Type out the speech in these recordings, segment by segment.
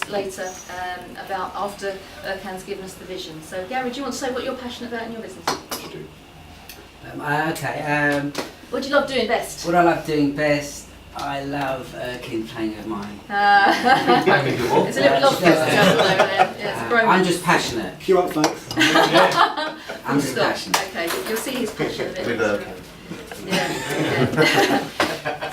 later about after Erkan's given us the vision. So Gary, do you want to say what you're passionate about in your business? Okay. What do you love doing best? What I love doing best, I love Erkan playing with mine. It's a little bit lofty. I'm just passionate. Queue up, folks. I'm just passionate. Okay, you'll see his passion a bit. Yeah.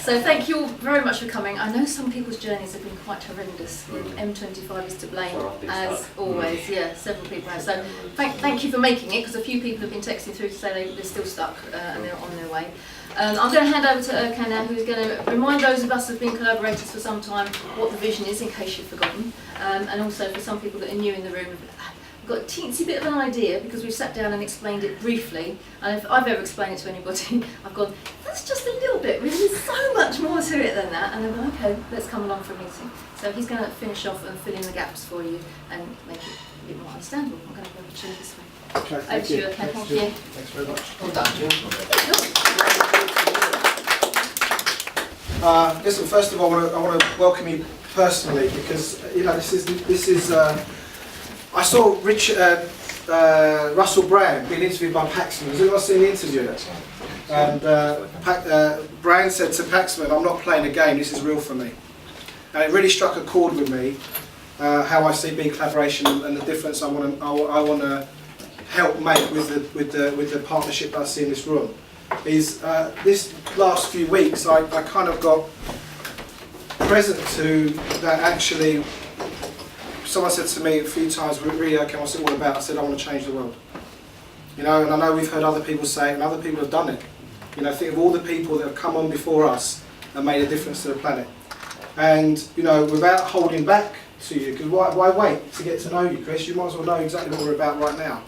So thank you all very much for coming. I know some people's journeys have been quite horrendous. M25 is to blame, as always. Yeah, several people have. So thank you for making it, because a few people have been texting through to say they're still stuck and they're on their way. I'm going to hand over to Erkan now, who's going to remind those of us who have been collaborators for some time what the vision is, in case you've forgotten, and also for some people that are new in the room. I've got a teensy bit of an idea, because we've sat down and explained it briefly, and if I've ever explained it to anybody, I've gone, that's just a little bit, really, there's so much more to it than that, and they're like, okay, let's come along for a meeting. So he's going to finish off and fill in the gaps for you and make it a bit more understandable. I'm going to go to this way. Okay, Over to you, Erkan. Thank you. Thanks very much. Well done, Jill. Listen, first of all, I want to welcome you personally, because this is. I saw Russell Brand being interviewed by Paxman. Has anyone seen the interview? And Brand said to Paxman, "I'm not playing a game. This is real for me." And it really struck a chord with me. How I see BeCollaboration and the difference I want to help make with the partnership that I see in this room. Is this last few weeks I kind of got present to that. Actually, someone said to me a few times, really, okay, what's it all about? I said, I want to change the world. And I know we've heard other people say it, and other people have done it. Think of all the people that have come on before us and made a difference to the planet. And without holding back to you, because why wait to get to know you, Chris? You might as well know exactly what we're about right now.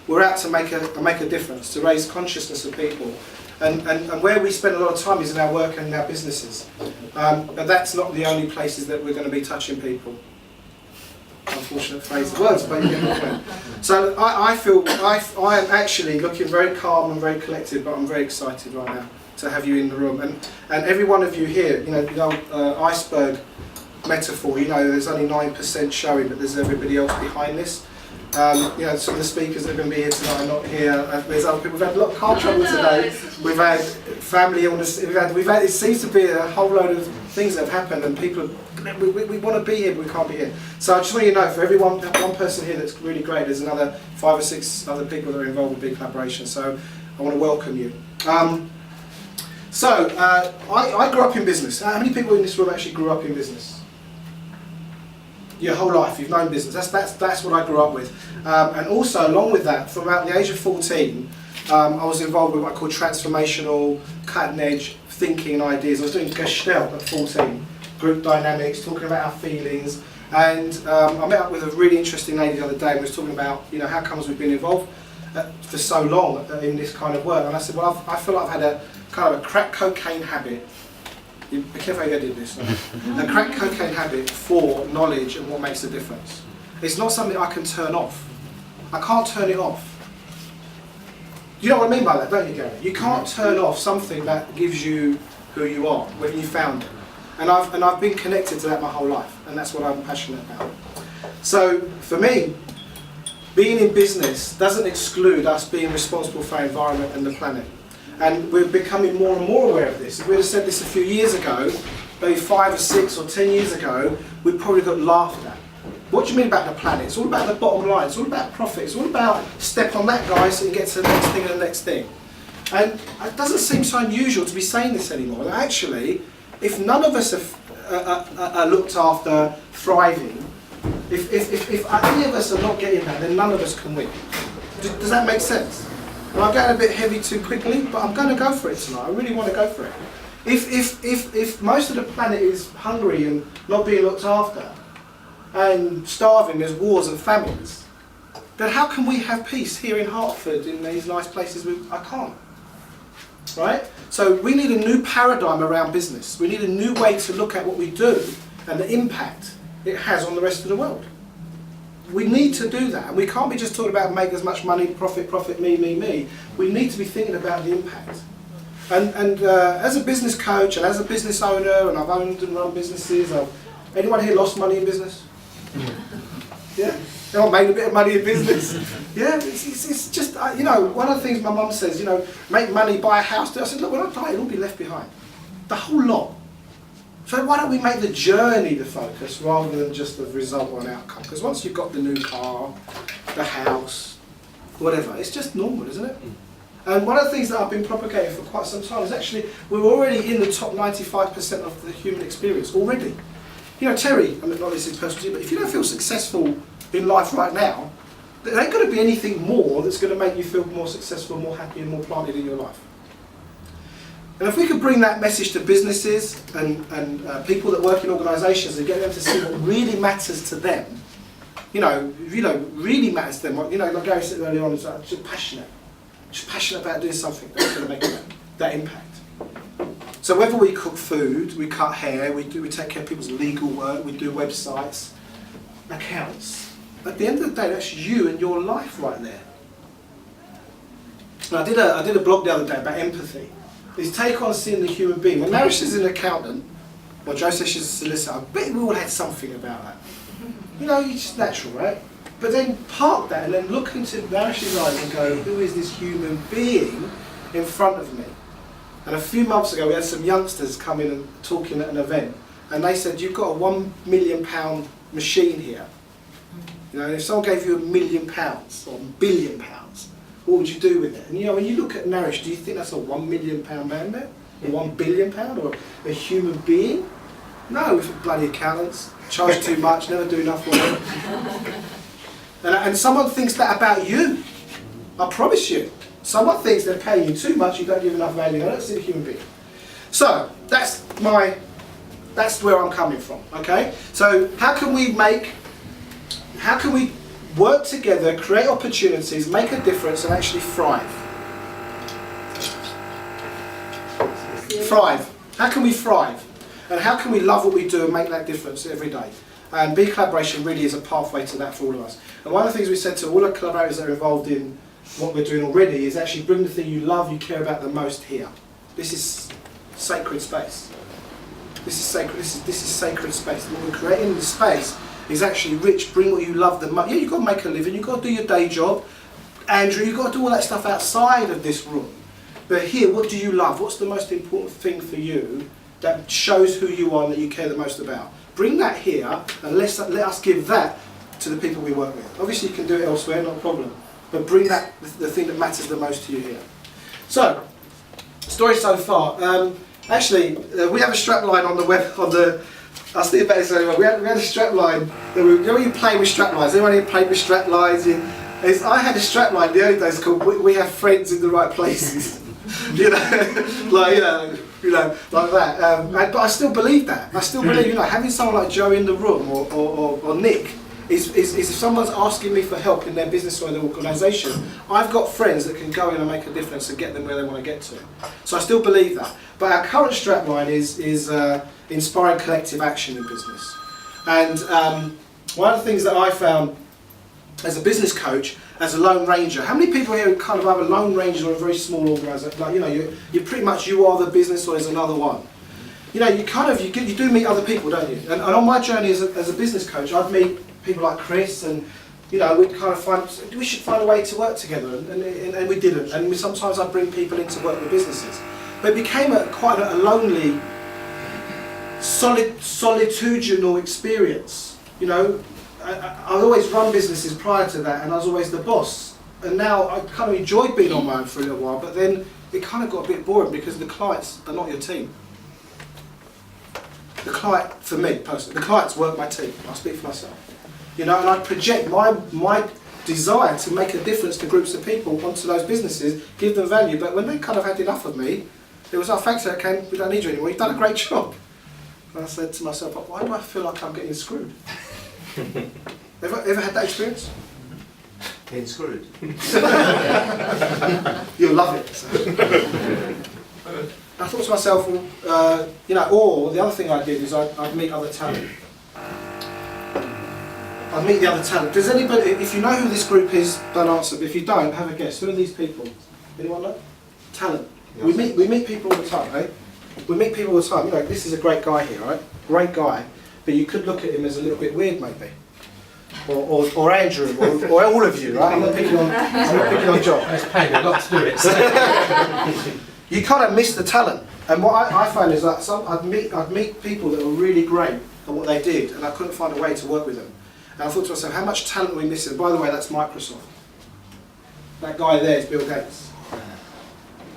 We're out to make a difference, to raise consciousness of people. And where we spend a lot of time is in our work and in our businesses. But that's not the only places that we're going to be touching people. Unfortunate phrase of words, but you get the point. So I feel I am actually looking very calm and very collected, but I'm very excited right now to have you in the room. And every one of you here, the old iceberg metaphor, there's only 9% showing, but there's everybody else behind this. Some of the speakers that are going to be here tonight are not here. There's other people. We've had a lot of car trouble today. We've had family illness. We've had. It seems to be a whole load of things that have happened, and people. We want to be here, but we can't be here. So I just want you to know, for every one person here that's really great, there's another 5 or 6 other people that are involved with BeCollaboration. So I want to welcome you. I grew up in business. How many people in this room actually grew up in business? Your whole life, you've known business. That's what I grew up with. And also, along with that, from about the age of 14, I was involved with what I call transformational, cutting-edge thinking and ideas. I was doing Gestalt at 14, group dynamics, talking about our feelings. And I met up with a really interesting lady the other day and was talking about, how comes we've been involved for so long in this kind of work. And I said, well, I feel like I've had a kind of a crack cocaine habit. Be careful how you did this. A crack cocaine habit for knowledge and what makes a difference. It's not something I can turn off. I can't turn it off. You know what I mean by that, don't you, Gary? You can't turn off something that gives you who you are when you found it. And I've been connected to that my whole life, and that's what I'm passionate about. So for me, being in business doesn't exclude us being responsible for our environment and the planet. And we're becoming more and more aware of this. If we'd have said this a few years ago, maybe 5 or 6 or 10 years ago, we probably got laughed at. What do you mean about the planet? It's all about the bottom line. It's all about profit. It's all about step on that guy so you get to the next thing and the next thing. And it doesn't seem so unusual to be saying this anymore. And actually, if none of us are looked after, thriving, if any of us are not getting that, then none of us can win. Does that make sense? Well, I'm going a bit heavy too quickly, but I'm going to go for it tonight. I really want to go for it. If most of the planet is hungry and not being looked after, and starving, there's wars and famines, then how can we have peace here in Hertford, in these nice places? I can't. Right? So we need a new paradigm around business. We need a new way to look at what we do and the impact it has on the rest of the world. We need to do that, and we can't be just talking about make as much money, profit, me. We need to be thinking about the impact. And as a business coach and as a business owner, and I've owned and run businesses, anyone here lost money in business? I made a bit of money in business. Yeah, it's just, you know, one of the things my mum says, you know, make money, buy a house. I said, look, when I die, it'll all be left behind. The whole lot. So why don't we make the journey the focus rather than just the result or an outcome? Because once you've got the new car, the house, whatever, it's just normal, isn't it? And one of the things that I've been propagating for quite some time is actually we're already in the top 95% of the human experience already. You know, Terry, I mean, not this is personal to you, but if you don't feel successful in life right now, there ain't going to be anything more that's going to make you feel more successful, more happy and more planted in your life. And if we could bring that message to businesses and people that work in organisations and get them to see what really matters to them, you know, really matters to them, you know, like Gary said earlier on, is just passionate about doing something that's going to make that impact. So whether we cook food, we cut hair, we take care of people's legal work, we do websites, accounts, at the end of the day, that's you and your life right there. And I did a blog the other day about empathy. It's take on seeing the human being. When Marish is an accountant, or Joe says she's a solicitor, I bet we all had something about that. You know, it's just natural, right? But then park that and then look into Marish's eyes and go, who is this human being in front of me? And a few months ago we had some youngsters come in and talking at an event, and they said, you've got a £1 million machine here. You know, if someone gave you £1 million or £1 billion, what would you do with it? And you know, when you look at Marish, do you think that's a £1 million man there? Or £1 billion? Or a human being? No, we're bloody accountants, charge too much, never do enough work. And someone thinks that about you. I promise you. Someone thinks they're paying you too much, you don't give enough value. I don't see a human being. So that's where I'm coming from. Okay. So how can we work together, create opportunities, make a difference, and actually thrive? Thrive. How can we thrive? And how can we love what we do and make that difference every day? And BeCollaboration really is a pathway to that for all of us. And one of the things we said to all the collaborators that are involved in what we're doing already is actually bring the thing you love, you care about the most here. This is sacred space. This is sacred. This is sacred space. What we're creating in the space is actually rich. Bring what you love the most. Yeah, you've got to make a living. You've got to do your day job. Andrew, you've got to do all that stuff outside of this room. But here, what do you love? What's the most important thing for you that shows who you are and that you care the most about? Bring that here and let us give that to the people we work with. Obviously you can do it elsewhere, not a problem. But bring that, the thing that matters the most to you here. So, story so far. Actually, we have a strap line on the web, I'll speak about this anyway. We had a strap line, that you know when you play with strap lines, anyone here played with strap lines? I had a strap line the early days called we have friends in the right places. You know, like that. But I still believe that. I still believe, you know, having someone like Joe in the room or Nick is if someone's asking me for help in their business or their organisation, I've got friends that can go in and make a difference and get them where they want to get to. So I still believe that. But our current strapline is inspiring collective action in business. And one of the things that I found as a business coach, as a lone ranger, how many people here kind of have a lone ranger or a very small organisation? Like, you know, you pretty much you are the business or there's another one. You know, you do meet other people, don't you? And on my journey as a business coach, I'd meet people like Chris, and you know, we should find a way to work together, and we didn't. And sometimes I'd bring people in to work with businesses, but it became quite a lonely, solitudinal experience. You know, I always run businesses prior to that, and I was always the boss. And now I kind of enjoyed being on my own for a little while, but then it kind of got a bit boring because the clients are not your team. The client, for me personally, the clients weren't my team. I speak for myself. You know, and I project my desire to make a difference to groups of people onto those businesses, give them value. But when they kind of had enough of me, it was, oh, thanks, Erkan, we don't need you anymore. You've done a great job. And I said to myself, why do I feel like I'm getting screwed? Ever had that experience? Getting screwed. You'll love it. So. I thought to myself, you know, or the other thing I did is I'd meet other talent. I'd meet the other talent. Does anybody, if you know who this group is, don't answer. But if you don't, have a guess. Who are these people? Anyone know? Talent. Yes. We meet people all the time, eh? We meet people all the time. You know, this is a great guy here, right? Great guy. But you could look at him as a little bit weird, maybe. or Andrew, or all of you, right? I'm not picking on John. It's paying a lot to do it. You kind of miss the talent. And what I find is that I'd meet people that were really great at what they did, and I couldn't find a way to work with them. And I thought to myself, how much talent are we missing? By the way, that's Microsoft. That guy there is Bill Gates.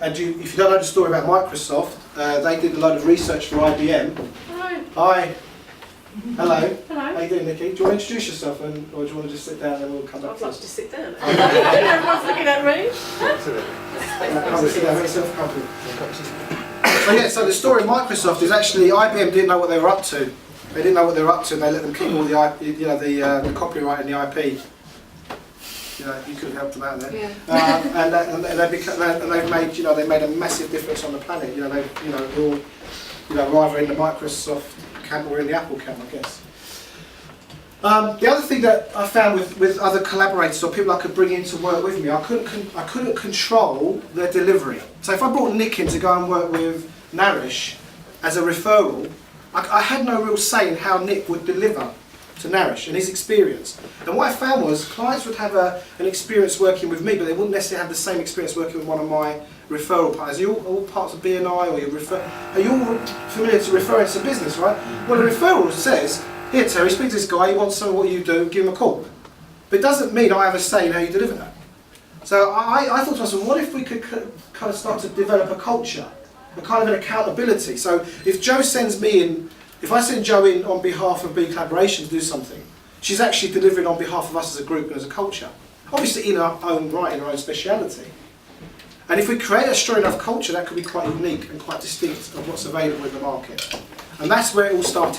And if you don't know the story about Microsoft, they did a lot of research for IBM. Hello. Hi. Hello. Hello. How you doing, Nikki? Do you want to introduce yourself, or do you want to just sit down and we'll come back I'd to like this? to just sit down. Everyone's looking at me. Come and sit down, make yourself comfortable. So yeah, so the story of Microsoft is actually IBM didn't know what they were up to. They didn't know what they were up to, and they let them keep all the copyright and the IP. You could have helped them out there. Yeah. And they made a massive difference on the planet. We're all either in the Microsoft camp or in the Apple camp, I guess. The other thing that I found with other collaborators or people I could bring in to work with me, I couldn't control their delivery. So if I brought Nick in to go and work with Narish as a referral, I had no real say in how Nick would deliver to Narish and his experience. And what I found was clients would have an experience working with me, but they wouldn't necessarily have the same experience working with one of my referral partners. Are you all parts of BNI, or are you all familiar to referring to business, right? Well, a referral says, here Terry, speak to this guy, he wants some of what you do, give him a call. But it doesn't mean I have a say in how you deliver that. So I thought to myself, what if we could kind of start to develop a culture, a kind of an accountability. So if Joe sends me in, if I send Jo in on behalf of BeCollaboration to do something, she's actually delivering on behalf of us as a group and as a culture. Obviously in our own right, in our own speciality. And if we create a strong enough culture, that could be quite unique and quite distinct of what's available in the market. And that's where it all started.